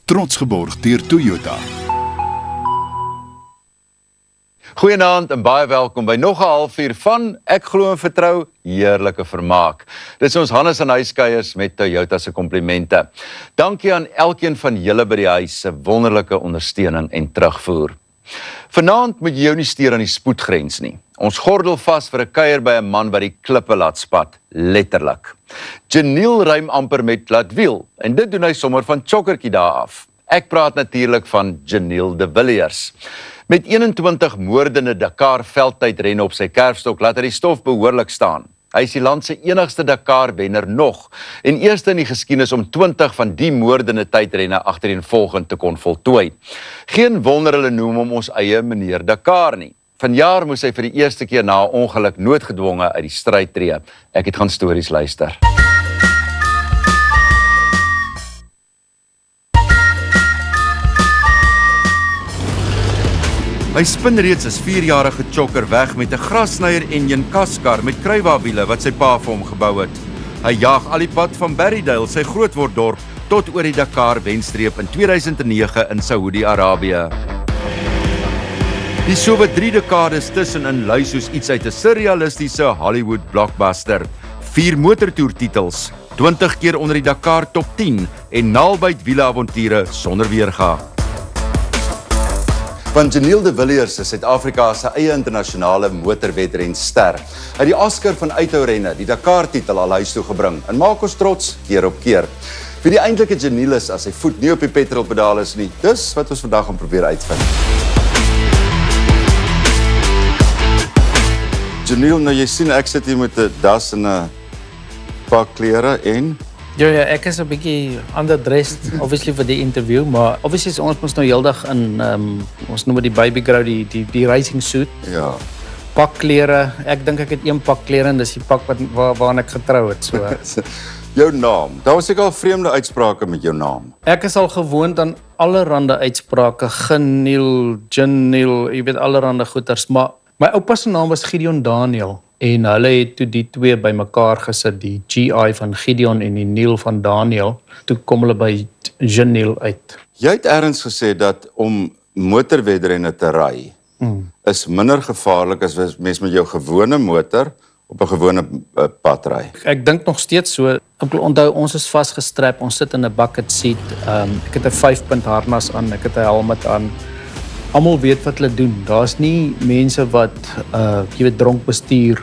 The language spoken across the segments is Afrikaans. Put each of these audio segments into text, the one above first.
Trots geborg deur Toyota. Goeienaand en baie welkom by nog 'n halfuur van Ek glo en vertrou heerlike vermaak. Dit is ons Hannes en huiskuiers met Toyota se komplimente. Dankie aan elkeen van julle by die huis se wonderlike ondersteuning en terugvoer. Vanaand moet jy jou nie steur aan die spoedgrens nie. Ons gordel vas vir 'n kuier by 'n man wat die klippe laat spat, letterlik. Janiel ruim amper met laatwiel en dit doen hy sommer van chokkertjie daar af. Ek praat natuurlik van Janiel de Villiers. Met 21 moordende Dakar veldtydrenne op sy kerfstok laat hy die stof behoorlik staan. Hy is die land se enigste Dakar-wenner nog en eerste in die geskiedenis om 20 van die moordende tydrenne agtereenvolgend te kon voltooi. Geen wonder hulle noem hom ons eie meneer Dakar nie. Vanjaar moes hy vir die eerste keer na 'n ongeluk noodgedwonge uit die stryd tree. Ek het gaan stories luister. Hy spin reeds as 4-jarige chokker weg met 'n grassnyer enjin kaskar met kruiwawiele wat sy pa vir hom gebou het. Hy jaag al die pad van Berrydale, sy grootworddorp, tot oor die Dakar wenstreep in 2009 in Saoedi-Arabië. Die sowat 3 dekades tussenin lui soos iets uit 'n surrealistiese Hollywood blockbuster. 4 motortoertitels, 20 keer onder die Dakar top 10 en naalbyt wieleavonture sonder weerga. Van Janiel de Villiers is Suid-Afrika se eie internasionale motorwedrenster. Hy het die Oscar van uithourenne, die Dakar-titel al huis toe gebring en maak ons trots keer op keer. Wie die eintlike Janiel is as sy voet nie op die petrolpedaal is nie, dis wat ons vandag gaan probeer uitvind. Janiel, nou jy sien ek sit hier met 'n das en 'n pak klere en Ja, ek is 'n bietjie underdressed, obviously vir die interview, maar obviously is ons mos nou heeldag in ons noem dit die baby grow, die racing suit. ja. Pakklere. Ek dink ek het een pak klere en dis die pak waaraan ek getrou het, so. Jou naam. Daar was seker al vreemde uitsprake met jou naam. Ek is al gewoond aan allerhande uitsprake, Janiel, Janiel, jy weet allerhande goeters, maar my oupa se naam was Gideon Daniel. En hulle het toe die twee bymekaar gesit, die GI van Gideon en die Neil van Daniel. Toe kom hulle by Janiel uit. Jy het ergens gesê dat om motorwedrenne te ry is minder gevaarlik as mens met jou gewone motor op 'n gewone pad ry. Ek dink nog steeds so. Ek onthou ons is vasgestrap, ons sit in 'n bucket seat. Ek het 'n 5-punt harnas aan, ek het 'n helmet aan. Almal weet wat hulle doen. Daar's nie mense wat jy weet dronk bestuur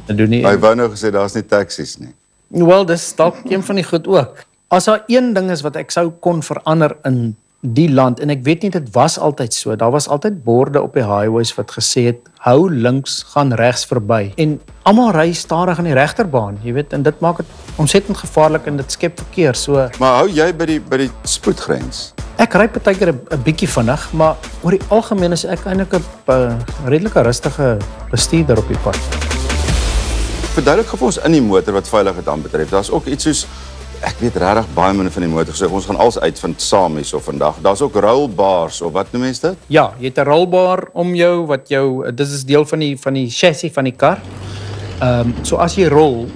doen nie. Hy wou nou gesê daar's nie taksies nie. Wel, dis dalk een van die goed ook. As daar een ding is wat ek sou kon verander in die land en ek weet nie dit was altyd so. Daar was altyd borde op die highways wat gesê het hou links, gaan regs verby. En almal ry stadig aan die regterbaan, jy weet, en dit maak dit ontsettend gevaarlik en dit skep verkeer. So Maar hou jy by die spoedgrens? ek ry partykeer 'n bietjie vinnig, maar oor die algemeen is ek eintlik 'n redelike rustige bestuurder op die pad. Verduidelik vir ons in die motor wat veiligheid aanbetref. Daar's ook iets soos ek weet regtig baie min van die motor, so ons gaan alles uitvind saam hierso vandag. Daar's ook rollbars of wat noem mens dit? Ja, jy het 'n rolbaar om jou wat jou dis is deel van die chassis van die kar. So as jy rol,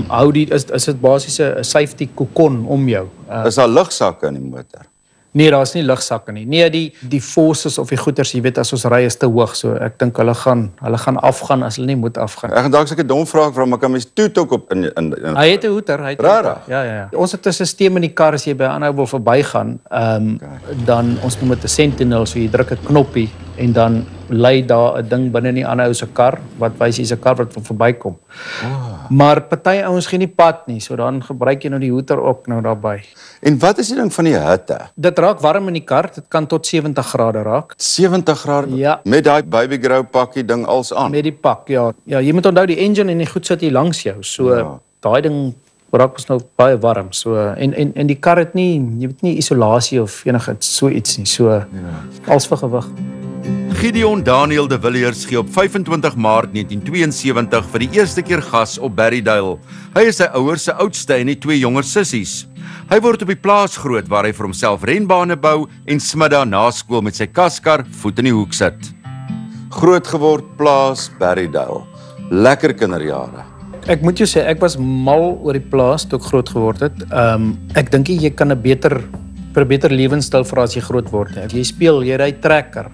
hou is dit basies 'n safety kokon om jou. Is daar lugsakke in die motor? Nee, daar's nie lugsakke nie. Nee, die forces of die goeters, jy weet as ons ry is te hoog, so ek dink hulle gaan afgaan as hulle nie moet afgaan. Ek gaan dalk seker 'n dom vraag vra, maar kan mens toet ook op in Hy het 'n hoeter, hy het 'n Rarig? hoeter. Ja. Ons het 'n stelsel in die kar as jy by 'n ander wil verbygaan, dan ons noem dit 'n sentinel, so jy druk 'n knoppie en dan lei daar 'n ding binne in die ander ou se kar wat wys hier's 'n kar wat verbykom. Maar party ouens gee nie pad nie, so dan gebruik jy nou die hoeter ook nou daarbey. En wat is die ding van die hitte? Dit raak warm in die kar, dit kan tot 70 grade raak. 70 grade? Ja. Met daai baby grow pakkie ding als aan? Met die pak, ja. Ja, jy moet onthou die engine en die goed sit hier langs jou. So daai ding raak ons nou baie warm. So en die kar het nie, jy weet nie isolasie of enigiets so iets nie. So als vir gewig. Gideon Daniel de Villiers gee op 25 Maart 1972 vir die eerste keer gas op Berrydale. Hy is sy ouers se oudste en die 2 jonger sissies. Hy word op die plaas groot waar hy vir homself renbane bou en smiddag na skool met sy kaskar voet in die hoek sit. Groot geword plaas Berrydale. Lekker kinderjare. Ek moet jou sê ek was mal oor die plaas toe ek groot geword het. Ek dink jy kan 'n beter vir 'n beter lewenstyl vir as jy groot word. Jy speel, jy ry trekker.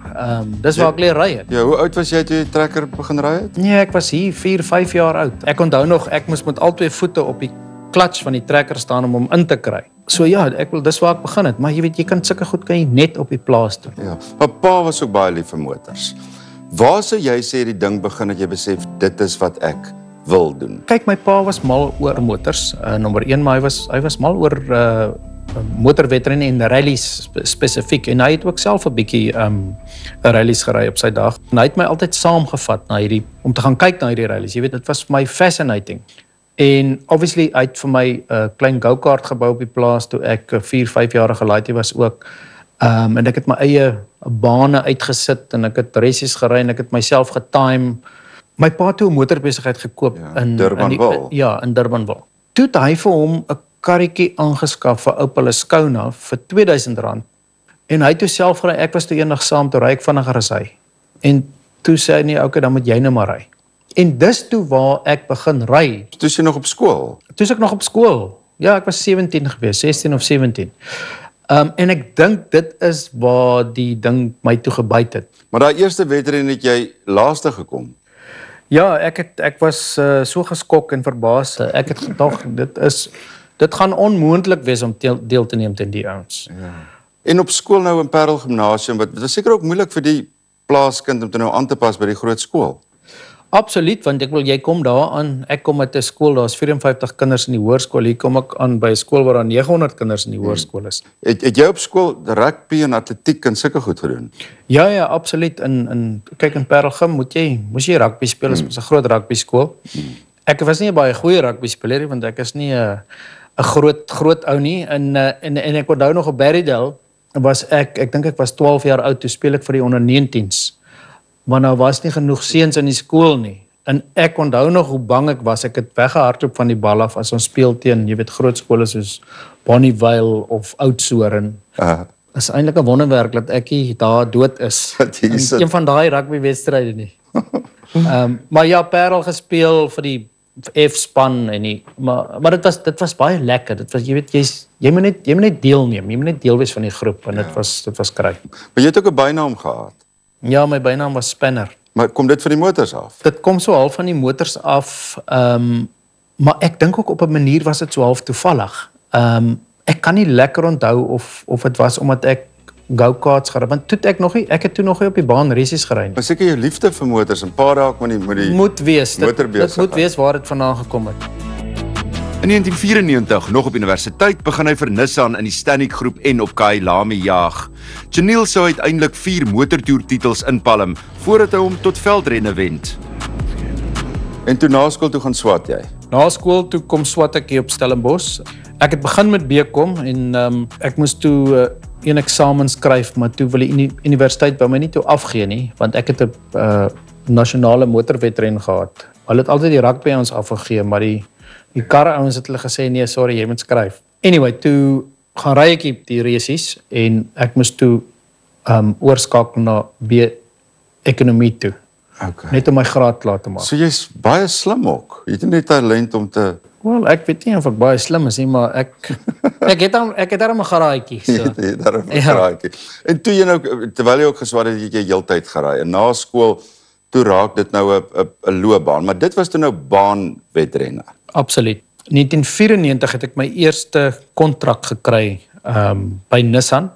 Dis waar ek leer ry het. Ja, hoe oud was jy toe jy trekker begin ry het? Nee, ek was hier 4, 5 jaar oud. Ek onthou nog, ek moes met al twee voete op die klats van die trekker staan om hom in te kry. So ja, dis waar ek begin het, maar jy weet, jy kan sulke goed kan jy net op die plaas doen. Ja, maar pa was ook baie lief vir motors. Waar sou jy sê die ding begin dat jy besef dit is wat ek wil doen? Kyk, my pa was mal oor motors, nommer 1, maar hy was mal oor motorwedrenne en rallies spesifiek, en hy het ook self 'n bietjie rallies gery op sy dag. En hy het my altyd saamgevat na om te gaan kyk na hierdie rallies. Jy weet, dit was vir my fascinating. En obviously, hy het vir my 'n klein go-kart gebou op die plaas toe ek 4, 5 jarige laaitie was ook. En ek het my eie bane uitgesit en ek het races gery en ek het myself getime. My pa het toe 'n motorbesigheid gekoop in Durbanville. In Durbanville. Toe het hy vir hom 'n karretjie aangeskaf vir Opel Ascona vir R2000 en hy het toe self gery. Ek was toe eendag saam, toe ry ek vinniger as hy. En toe sê hy nee, okay, dan moet jy nou maar ry. En dis toe waar ek begin ry. Toe jy nog op skool? Toe ek nog op skool. Ja, ek was 17 gewees, 16 of 17. En ek dink dit is waar die ding my toe gebyt het. Maar daai eerste wedren het jy laaste gekom? Ja, ek was so geskok en verbaas. Ek het gedog dit gaan onmoontlik wees om deel te neem teen die ouens. Ja. En op skool nou in Parel Gimnasium, wat was seker ook moeilik vir die plaaskind om te nou aan te pas by die groot skool. Absoluut, want jy kom daar aan, ek kom uit 'n skool, daar's 54 kinders in die hoërskool, hier kom ek aan by 'n skool waar daar 900 kinders in die hoërskool is. Het jy op skool rugby en atletiek en sulke goed gedoen? Ja, absoluut. Kyk, in Parel Gim moes jy rugby speel, dit was 'n groot rugby skool. Ek was nie 'n baie goeie rugby speler nie, want ek is nie 'n groot ou nie, en ek onthou nog op Berrydale was ek dink ek was 12 jaar oud, toe speel ek vir die onder 19s. Want daar was nie genoeg seuns in die skool nie. En ek onthou nog hoe bang ek was. Ek het weggehardloop van die bal af as ons speel teen, jy weet, groot skole soos Bonnievale of Oudtshoorn. Is eintlik 'n wonderwerk dat ek daar dood is. In een van daai rugbywedstryde nie. Maar ja, Parel gespeel vir die F-span en maar dit was baie lekker. Dit was, jy weet, jy moet net deelneem. Jy moet net deel wees van die groep en dit was kry. Maar jy het ook 'n bynaam gehad. Ja, my bynaam was Spinner. Maar kom dit van die motors af? Dit kom so half van die motors af, maar ek dink ook op 'n manier was dit so half toevallig. Ek kan nie lekker onthou of dit was omdat ek go-karts gery, want ek het toe nog nie op die baan races gery nie. Maar seker jou liefde vir motors en paar raak met die moet wees. Dit moet wees waar dit vandaan gekom het. In 1994, nog op universiteit, begin hy vir Nissan in die Stanick groep en op Kyalami jaag. Janiel sou uiteindelik 4 motortoertitels inpalm voordat hy hom tot veldrenne wend. En toe na skool toe gaan swat jy? Na skool toe kom swat ek hier op Stellenbosch. Ek het begin met BCom en ek moes toe een eksamen skryf, maar toe wil die universiteit by my nie toe afgee nie, want ek het 'n nasionale motorwedren gehad. Hulle het altyd die rugby ons afgegee, maar die karre ouens het hulle gesê nee, sorry, jy moet skryf. Anyway, toe gaan ry ek die races en ek moes toe oorskakel na B-ekonomie toe. Okay. Net om my graad klaar te maak. So jy's baie slim ook. Jy het nie talent om te... Wel, ek weet nie of ek baie slim is nie, maar ek het daar 'n garaatjie. So. Jy het daar 'n garaatjie. En toe jy nou, terwyl jy ook geswat het, het jy heeltyd geraai. En na skool, toe raak dit nou 'n loopbaan. Maar dit was toe nou baanwedrenne. Absoluut. 1994 het ek my eerste kontrak gekry by Nissan.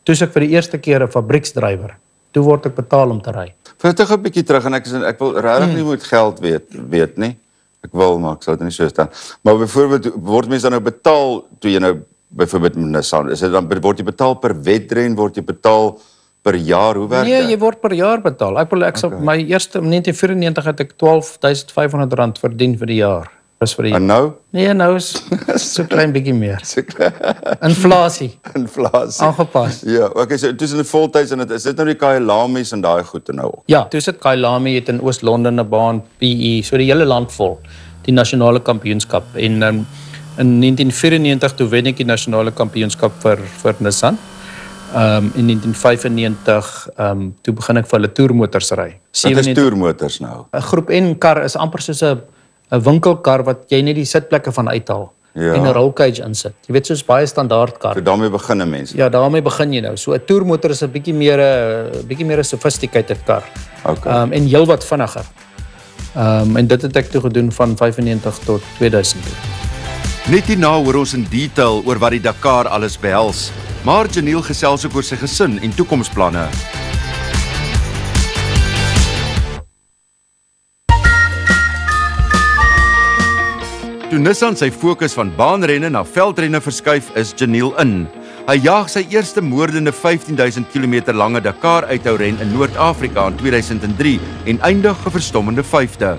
Toe is ek vir die eerste keer 'n fabrieksdrywer. Toe word ek betaal om te ry. Vertel 'n bietjie terug en ek wil regtig nie moet geld weet nie. Ek wil, maar ek sou dit nie so staan. Maar byvoorbeeld word mense dan nou betaal toe jy nou byvoorbeeld met Nissan, is dit dan word jy betaal per wedren, word jy betaal per jaar, hoe werk dit? Nee, jy word per jaar betaal. My eerste 1994 het ek R12.500 verdien vir die jaar. En nou? Nee, nou is so klein bietjie meer. Inflasie. Aangepas. Ja, okay, so tussen die voltyds en is dit nou die Kyalamis en daai goede nou? Ja, toe sit Kyalami het in Oos-London 'n baan, PE, so die hele land vol, die nasionale kampioenskap. En in 1994 toe wen ek die nasionale kampioenskap vir Nissan. In 1995 toe begin ek vir hulle toermotors ry. Wat is toermotors nou? 'n Groep N kar is amper soos 'n winkelkar wat jy net die sitplekke van uithaal. Ja. en 'n roll cage insit. Jy weet soos baie standaard kar. So daarmee begin mense. Ja, daarmee begin jy nou. So 'n toermotor is 'n bietjie meer 'n sophisticated kar. Okay. En heelwat vinniger. En dit het ek toe gedoen van 95 tot 2000. Net hierna hoor ons in detail oor wat die Dakar alles behels. Maar Janiel gesels ook oor sy gesin en toekomsplanne. Toe Nissan sy fokus van baanrenne na veldrenne verskuif, is Janiel in. Hy jaag sy eerste moordende 15.000 km lange Dakar uithouren in Noord-Afrika in 2003 en eindig 'n verstommende 5de.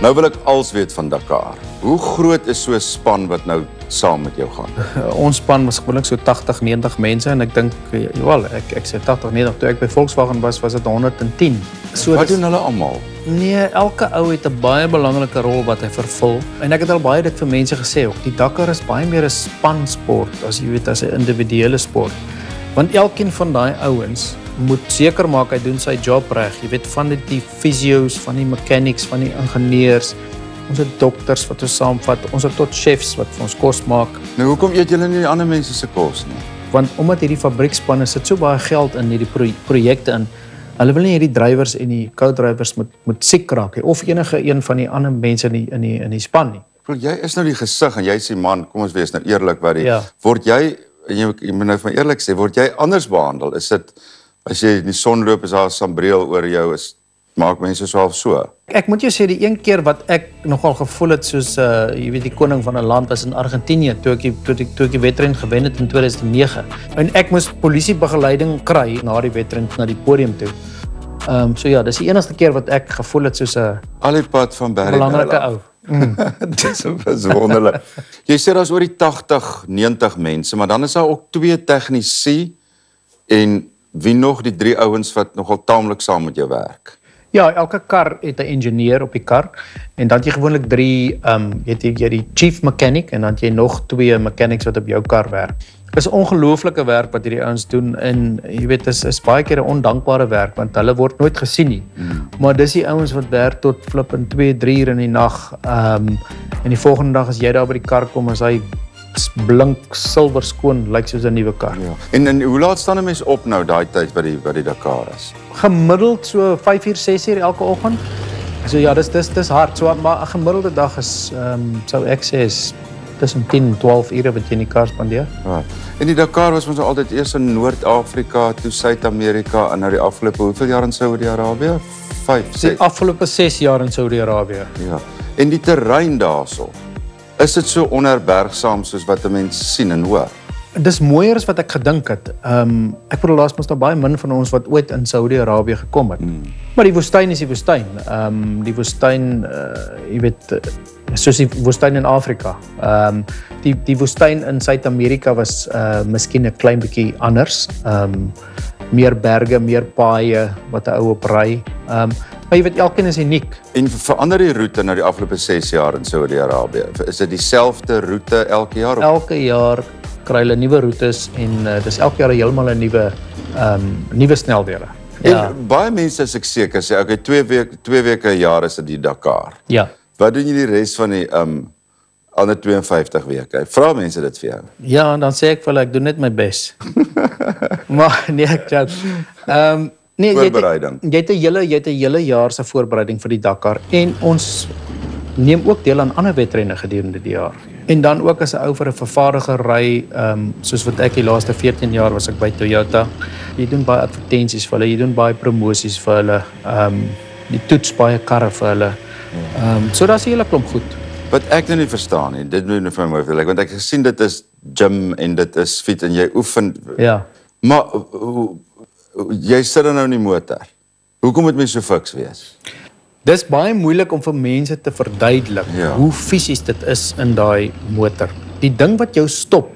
Nou wil ek als weet van Dakar. Hoe groot is so 'n span wat nou saam met jou gaan? Ons span was gewoonlik so 80, 90 mense en ek dink, wel, ek sê 80, 90, toe ek by Volkswagen was dit 110. So Wat doen hulle almal? Nee, elke ou het 'n baie belangrike rol wat hy vervul. En ek het al baie dit vir mense gesê ook. Die Dakar is baie meer 'n spansport as jy weet as 'n individuele sport. Want elkeen van daai ouens moet seker maak hy doen sy job reg. Jy weet van die fisio's, van die mechanics, van die ingenieurs, ons het dokters wat ons saamvat, ons het tot chefs wat vir ons kos maak. Nou hoekom eet julle nie die ander mense se kos nie? Want omdat hierdie fabriekspanne sit so baie geld in hierdie projekte in, hulle wil nie hierdie drywers en die co-drywers moet siek raak nie, of enige een van die ander mense in die span nie. Jy is nou die gesig en jy sê man, kom ons wees nou eerlik wat die word jy moet nou van eerlik sê, word jy anders behandel? Is dit as jy in die son loop is daar 'n sambreel oor jou, maak mense so half so? Ek moet jou sê die een keer wat ek nogal gevoel het soos jy weet die koning van 'n land was in Argentinië toe ek die wedren gewen het in 2009 en ek moes polisiebegeleiding kry na die wedren na die podium toe. So ja, dis die enigste keer wat ek gevoel het soos 'n al die pad van Berry belangrike ou. Dis wonderlik. Jy sê daar's oor die 80, 90 mense, maar dan is daar ook 2 tegnisi en wie nog die 3 ouens wat nogal taamlik saam met jou werk. Ja, elke kar het 'n ingenieur op die kar en dan het jy gewoonlik 3 jy die chief mechanic en dan het jy nog 2 mechanics wat op jou kar werk. Dis ongelooflike werk wat hierdie ouens doen en jy weet is baie keer 'n ondankbare werk want hulle word nooit gesien nie. Maar dis die ouens wat werk tot flippend 2, 3 uur in die nag. En die volgende dag as jy daar by die kar kom, is hy blink silwer skoon, lyk soos 'n nuwe kar. Ja. En hoe laat staan 'n mens op nou daai tyd by die Dakar is? Gemiddeld so 5 uur, 6 uur elke oggend. So ja, dis hard. So maar 'n gemiddelde dag is sou ek sê is tussen 10 en 12 ure wat jy in die kar spandeer. Ja. En die Dakar was ons altyd eers in Noord-Afrika, toe Suid-Amerika en nou die afgelope hoeveel jaar in Saudi-Arabië? 5, 6. Die afgelope 6 jaar in Saudi-Arabië. Ja. En die terrein daarso. Is dit so onherbergsaam soos wat 'n mens sien en hoor? Dis mooier as wat ek gedink het. Ek bedoel laas mos daar baie min van ons wat ooit in Saudi-Arabië gekom het. Maar die woestyn is die woestyn. Die woestyn, jy weet, soos die woestyn in Afrika. Die woestyn in Suid-Amerika was miskien 'n klein bietjie anders. Meer berge, meer paaie wat 'n ou op ry. Maar jy weet elkeen is uniek. En verander die roete nou die afgelope 6 jaar in Saudi-Arabië? Is dit dieselfde roete elke jaar? Elke jaar kry hulle nuwe roetes en dis elke jaar heeltemal 'n nuwe snelwege. Ja. En baie mense as ek seker sê, okay, 2 weke 'n jaar is dit die Dakar. Ja. Wat doen jy die res van die ander 52 weke? Vra mense dit vir jou? Ja, en dan sê ek vir hulle ek doen net my bes. Maar nee, ek joke. Nee, voorbereiding. Jy het 'n hele jaar se voorbereiding vir die Dakar en ons neem ook deel aan ander wedrenne gedurende die jaar. En dan ook as 'n ou vir 'n vervaardiger ry, soos wat ek die laaste 14 jaar was ek by Toyota. Jy doen baie advertensies vir hulle, jy doen baie promosies vir hulle, jy toets baie karre vir hulle. So daar's 'n hele klomp goed. Wat ek nou nie verstaan nie, dit moet nou vir my mooi, want ek het gesien dit is gym en dit is fiets en jy oefen. Ja. Maar jy sit dan nou in die motor. Hoekom moet mens so fiks wees? Dis baie moeilik om vir mense te verduidelik hoe fisies dit is in daai motor. Die ding wat jou stop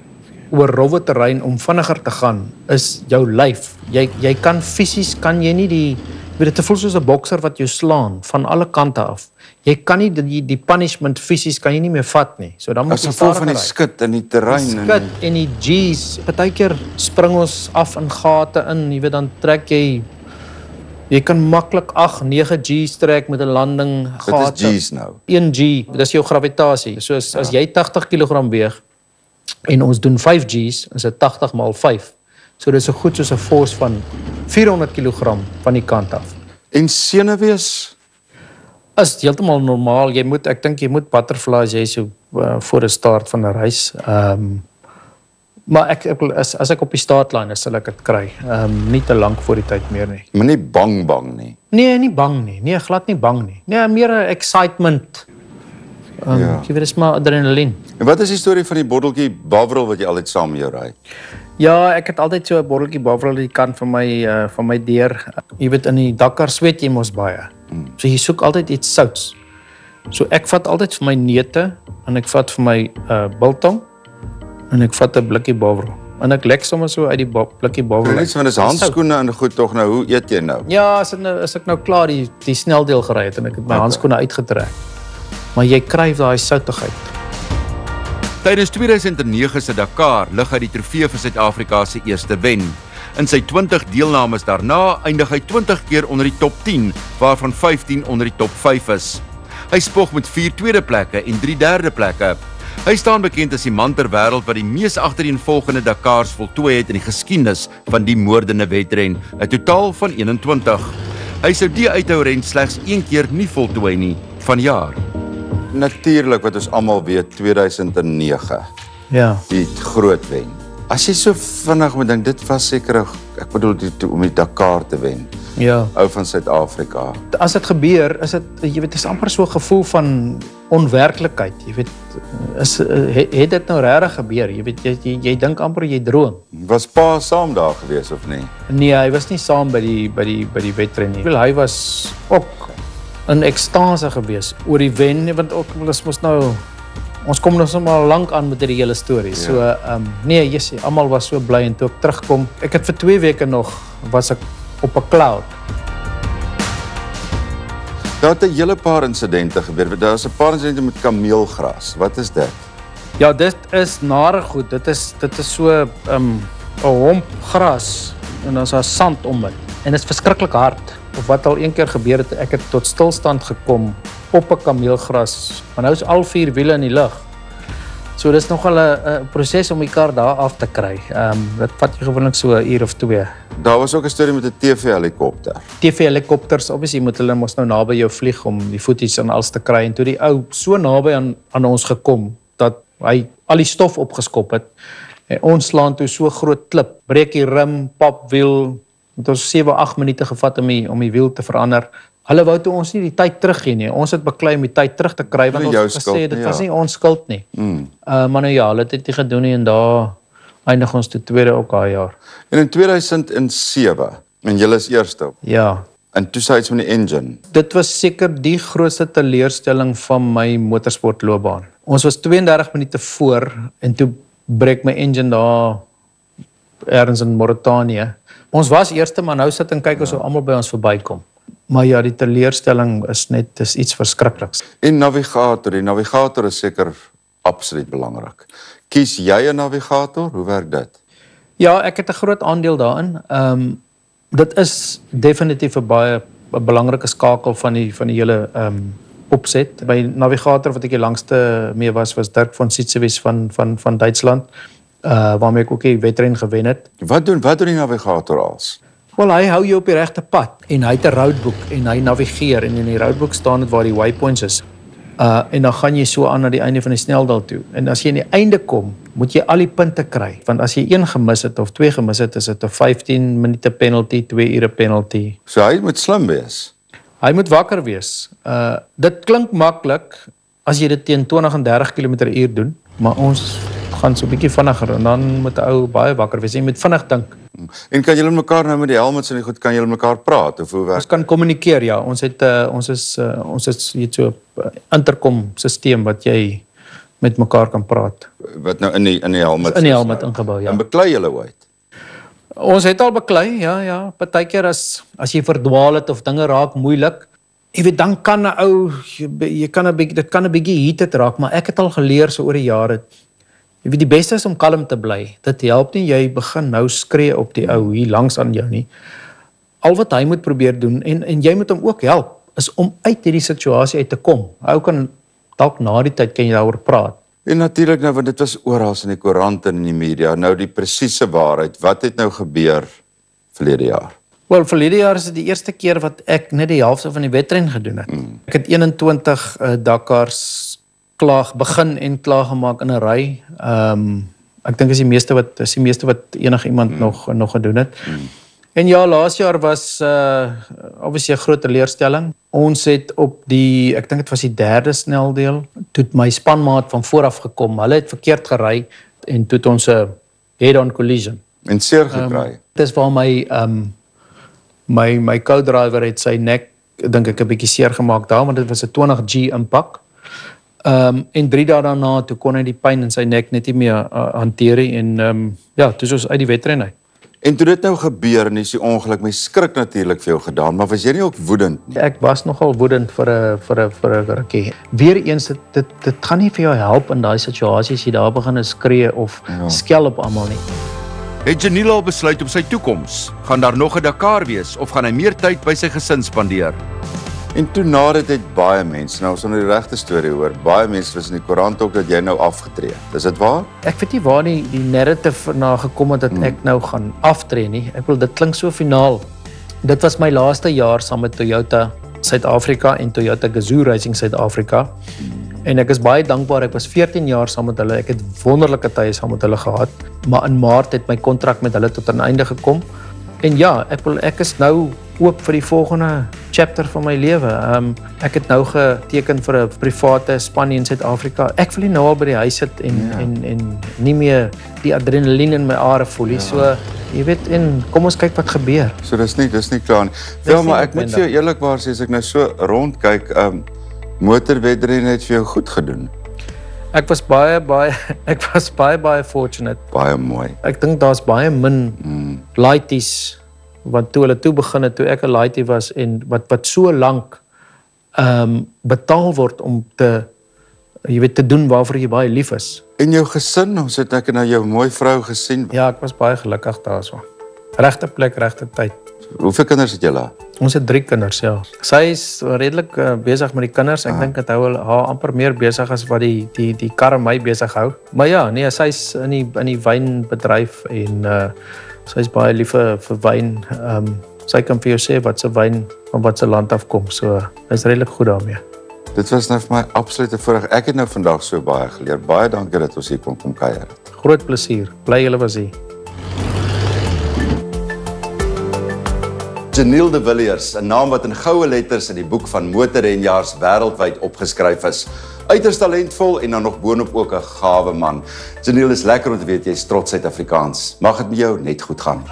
oor rowwe terrein om vinniger te gaan is jou lyf. Jy kan fisies kan jy nie die dit voel soos 'n bokser wat jou slaan van alle kante af. Jy kan nie die punishment fisies kan jy nie meer vat nie. So dan moet jy vol van die skit in die terrein skit en die G's. Partykeer spring ons af in gate in, jy weet dan trek jy Jy kan maklik 8, 9 G's trek met 'n landing Wat is G's nou? 1 G, dis jou gravitasie. So as jy 80 kg weeg en ons doen 5 G's, is dit 80 maal 5. So dis so goed soos 'n force van 400 kg van die kant af. En senuwees? Is heeltemal normaal. Ek dink jy moet butterflies hê so voor 'n start van 'n reis. Maar as ek op die startlyn is, sal ek dit kry. Nie te lank voor die tyd meer nie. Maar nie bang nie. Nee, nie bang nie. Nee, glad nie bang nie. Nee, meer 'n excitement. Ja. Jy weet, dis maar adrenalien. En wat is die storie van die botteltjie Bovril wat jy altyd saam met jou ry? Ja, ek het altyd so 'n botteltjie Bovril aan die kant van my deur. Jy weet, in die Dakar sweet jy mos baie. So jy soek altyd iets souts. So ek vat altyd vir my neute en ek vat vir my biltong en ek vat 'n blikkie Bovril. En ek lek sommer so uit die blikkie Bovril. Net so van dis handskoene en goed tog nou. Hoe eet jy nou? Ja, as ek nou klaar die sneldeel gery het en ek het my handskoene uitgetrek. Maar jy kry daai soutigheid. Tydens 2009 se Dakar lig hy die trofee vir Suid-Afrika se eerste wen. In sy 20 deelnames daarna eindig hy 20 keer onder die top 10, waarvan 15 onder die top 5 is. Hy spog met 4 tweede plekke en 3 derde plekke. Hy staan bekend as die man ter wêreld wat die mees agtereenvolgende Dakars voltooi het in die geskiedenis van die moordende wedren, 'n totaal van 21. Hy sou die uithouren slegs 1 keer nie voltooi nie, vanjaar. Natuurlik wat ons almal weet, 2009. Ja. Die groot wen. As jy so vinnig moet dink, dit was seker, ek bedoel om die Dakar te wen. Ja. Ou van Suid-Afrika. As dit gebeur, is dit, jy weet, is amper so 'n gevoel van onwerklikheid. Jy weet, het dit nou regtig gebeur? Jy weet, jy dink amper jy droom. Was pa saam daar gewees of nie? Nee, hy was nie saam by die wedren nie. Hy was ook in ekstase gewees oor die wen, want ook ons kom nog sommer lank aan met die hele storie. Ja. So nee, jy sê almal was so bly en toe ek terugkom. Ek het vir 2 weke nog was ek op 'n cloud. Daar het 'n hele paar insidente gebeur. Daar is 'n paar insidente met kameelgras. Wat is dit? Ja, dit is nare goed. Dit is so 'n homp gras en dan is daar sand om dit. En dit is verskriklik hard. Of wat al een keer gebeur het, ek het tot stilstand gekom op 'n kameelgras. Maar nou is al 4 wiele in die lug. So dis nogal 'n proses om die kar daar af te kry. Dit vat jy gewoonlik so 'n uur of 2. Daar was ook 'n storie met 'n TV-helikopter. TV-helikopters, obviously moet hulle mos nou naby jou vlieg om die footage en alles te kry. En toe die ou so naby aan ons gekom dat hy al die stof opgeskop het. En ons slaan toe so groot klip, breek die rim, papwiel. Het ons 7-8 minute gevat om die wiel te verander. Hulle wou toe ons nie die tyd teruggee nie. Ons het beklei om die tyd terug te kry want ons het gesê dit was nie ons skuld nie. Maar nou ja, hulle het dit nie gedoen nie en daar eindig ons toe tweede ook daai jaar. En in 2007, en julle is eerste. Ja. En toe sê iets van die engine. Dit was seker die grootste teleurstelling van my motorsportloopbaan. Ons was 32 minute voor en toe breek my engine daar ergens in Mauritanië. Ons was eerste, maar nou sit en kyk ons hoe almal by ons verbykom. Maar ja, die teleurstelling is iets verskrikliks. En die navigator is seker absoluut belangrik. Kies jy 'n navigator? Hoe werk dit? Ja, ek het 'n groot aandeel daarin. Dit is definitief 'n belangrike skakel van die hele opset. By navigator wat ek die langste mee was Dirk von Sietsewes van Duitsland. Waarmee ek ook die wedren gewen het. Wat doen die navigator als? Wel, hy hou jou op die regte pad en hy het 'n roadbook en hy navigeer en in die roadbook staan dit waar die waypoints is. En dan gaan jy so aan na die einde van die sneldal toe. En as jy aan die einde kom, moet jy al die punte kry. Want as jy 1 gemis het of 2 gemis het, is dit 'n 15 minute penalty, 2 ure penalty. So hy moet slim wees. Hy moet wakker wees. Dit klink maklik as jy dit teen 20 en 30 km/h doen, maar ons gaan so 'n bietjie vinniger en dan moet 'n ou baie wakker wees. Jy moet vinnig dink. En kan julle mekaar nou met die helmets en goed kan julle mekaar praat of hoe werk? Ons kan kommunikeer, ja. Ons het hier so 'n intercom stelsel wat jy met mekaar kan praat. Wat nou in die helmet? In die helmet ingebou, ja. En beklei julle ooit? Ons het al beklei, ja. Partykeer as jy verdwaal het of dinge raak moeilik, jy weet dan kan 'n ou dit kan 'n bietjie heated raak, maar ek het al geleer so oor die jare. Jy weet die beste is om kalm te bly. Dit help nie jy begin nou skree op die ou hier langs aan jou nie. al wat hy moet probeer doen en jy moet hom ook help is om uit hierdie situasie uit te kom. Ou kan dalk na die tyd kan jy daaroor praat. En natuurlik nou, want dit was oral in die koerante en in die media, nou die presiese waarheid, wat het nou gebeur verlede jaar? Wel, verlede jaar is dit die eerste keer wat ek net die helfte van die wedren gedoen het. Ek het 21 Dakars begin en klaar gemaak in 'n ry. Ek dink is die meeste wat enige iemand nog gedoen het. En ja, laas jaar was obviously 'n groot teleurstelling. Ons het op ek dink dit was die 3de sneldeel, toe het my spanmaat van vooraf gekom. Hulle het verkeerd gery en toe het ons 'n head-on collision. En seer gekry. Dis waar my co-driver het sy nek, dink ek 'n bietjie seer gemaak daar, want dit was 'n 20G impak. En 3 dae daarna toe kon hy die pyn in sy nek net nie meer hanteer nie en ja, toe is ons uit die wedren uit. En toe dit nou gebeur en is die ongeluk, my skrik natuurlik vir jou gedaan, maar was jy nie ook woedend nie? Ek was nogal woedend vir 'n rukkie. Weereens dit gaan nie vir jou help in daai situasie as jy daar begin skree of skel op almal nie. Het Janiel al besluit op sy toekoms? Gaan daar nog 'n Dakar wees of gaan hy meer tyd by sy gesin spandeer? En toe na dit het baie mense, nou ons onder die regte storie hoor, baie mense was in die koerant ook dat jy nou afgetree het. Is dit waar? Ek weet nie waar die narrative na gekom het dat ek nou gaan aftree nie. Ek wil dit klink so finaal. Dit was my laaste jaar saam met Toyota Suid-Afrika en Toyota Gazoo Racing Suid-Afrika. En ek is baie dankbaar, ek was 14 jaar saam met hulle, ek het wonderlike tye saam met hulle gehad, maar in Maart het my kontrak met hulle tot 'n einde gekom. En ja, ek is nou oop vir die volgende chapter van my lewe. Ek het nou geteken vir 'n private span in Suid-Afrika. Ek wil nie nou al by die huis sit en nie meer die adrenalien in my are voel nie. So, jy weet, en kom ons kyk wat gebeur. So dis nie klaar nie. Wel, maar ek moet vir jou eerlikwaar sê as ek nou so rondkyk, motorwedren het vir jou goed gedoen. Ek was baie fortunate. Baie mooi. Ek dink daar's baie min laities wat toe hulle begin het toe ek 'n laaitie was en wat so lank betaal word om te doen waarvoor jy baie lief is. En jou gesin, ons het ek nou jou mooi vrou gesien. Ja, ek was baie gelukkig daarso. Regte plek, regte tyd. Hoeveel kinders het julle? Ons het 3 kinders, ja. Sy is redelik besig met die kinders. Ek dink dat haar amper meer besig as wat die karre my besig hou. Maar ja, nee, sy is in die wynbedryf en sy is baie lief vir wyn. Sy kan vir jou sê wat se wyn van wat se land afkom. So, is redelik goed daarmee. Dit was nou vir my absolute voorreg. Ek het nou vandag so baie geleer. Baie dankie dat ons hier kon kom kuier. Groot plesier. Bly julle was hier. Janiel de Villiers, 'n naam wat in goue letters in die boek van motorrenjaars wêreldwyd opgeskryf is. Uiters talentvol en dan nog boonop ook 'n gawe man. Janiel, is lekker om te weet jy is trots Suid-Afrikaans. Mag dit met jou net goed gaan.